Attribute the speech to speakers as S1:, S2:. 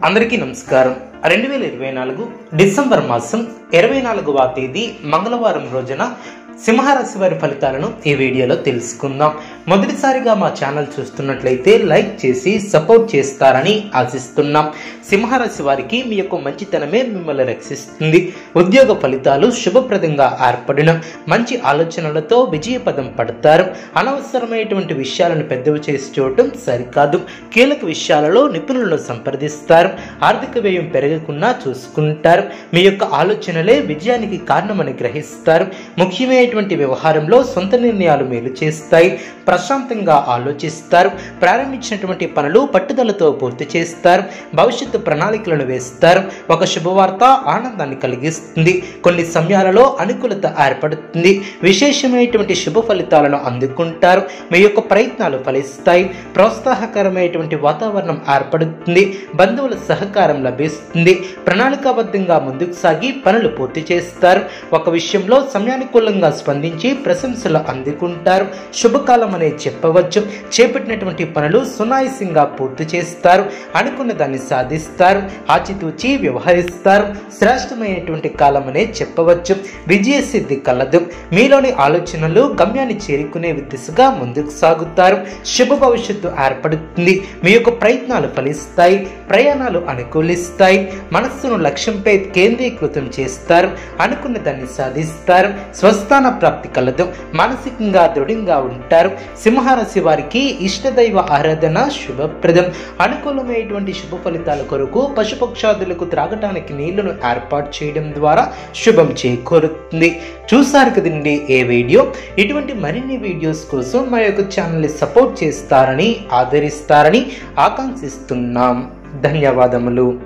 S1: అందరికీ నమస్కారం. 2024 డిసెంబర్ మాసం 24వ తేదీ మంగళవారం రోజున సింహరాశి వారి ఫలితాలను ఈ వీడియోలో తెలుసుకుందాం. మొదటిసారిగా మా ఛానల్ చూస్తున్నట్లయితే లైక్ చేసి సపోర్ట్ చేస్తారని ఆశిస్తున్నాం. సింహరాశి వారికి మీ యొక్క మంచితనమే మిమ్మల్ని రక్షిస్తుంది. ఉద్యోగ ఫలితాలు శుభప్రదంగా ఏర్పడిన మంచి ఆలోచనలతో విజయపదం పడతారు. అనవసరమైనటువంటి విషయాలను పెద్దవి చేసి చూడటం సరికాదు. కీలక విషయాలలో నిపుణులను సంప్రదిస్తారు. ఆర్థిక వ్యయం పెరగకుండా చూసుకుంటారు. మీ యొక్క ఆలోచనలే విజయానికి కారణమని గ్రహిస్తారు. ముఖ్యమైనటువంటి వ్యవహారంలో సొంత నిర్ణయాలు మేలు చేస్తాయి. ప్రశాంతంగా ఆలోచిస్తారు. ప్రారంభించినటువంటి పనులు పట్టుదలతో పూర్తి చేస్తారు. భవిష్యత్తు ప్రణాళికలను వేస్తారు. ఒక శుభవార్త ఆనందాన్ని కలిగిస్తుంది. కొన్ని సమయాలలో అనుకూలత ఏర్పడుతుంది. విశేషమైనటువంటి శుభ ఫలితాలను అందుకుంటారు. మీ యొక్క ప్రయత్నాలు ఫలిస్తాయి. ప్రోత్సాహకరమైనటువంటి వాతావరణం ఏర్పడుతుంది. బంధువుల సహకారం లభిస్తుంది. ప్రణాళికాబద్ధంగా ముందుకు సాగి పనులు పూర్తి చేస్తారు. ఒక విషయంలో సమయానుకూలంగా స్పందించి ప్రశంసలు అందుకుంటారు. శుభకాలం అనే చెప్పవచ్చు. చేపట్టినటువంటి పనులు సునాయాసంగా పూర్తి చేస్తారు. అనుకున్న దాన్ని సాధిస్తారు. ఆచితూచి వ్యవహరిస్తారు. శ్రేష్టమైనటువంటి కాలం అనే చెప్పవచ్చు. విజయ సిద్ధి కలదు. మీలోని ఆలోచనలు గమ్యాన్ని చేరుకునే దిశగా ముందుకు సాగుతారు. శుభ భవిష్యత్తు ఏర్పడుతుంది. మీ యొక్క ప్రయత్నాలు ఫలిస్తాయి. ప్రయాణాలు అనుకూలిస్తాయి. మనస్సును లక్ష్యంపై కేంద్రీకృతం చేస్తారు. అనుకున్న దాన్ని సాధిస్తారు. స్వస్థాన ప్రాప్తి కలదు. మానసికంగా దృఢంగా ఉంటారు. సింహరాశి వారికి ఇష్టదైవ ఆరాధన శుభప్రదం. అనుకూలమైనటువంటి శుభ ఫలితాల కొరకు పశుపక్షాదులకు త్రాగటానికి నీళ్లను ఏర్పాటు చేయడం ద్వారా శుభం చేకూరుతుంది. చూసారు కదండి ఏ వీడియో. ఇటువంటి మరిన్ని వీడియోస్ కోసం మా యొక్క ఛానల్ని సపోర్ట్ చేస్తారని ఆదరిస్తారని ఆకాంక్షిస్తున్నాం. ధన్యవాదములు.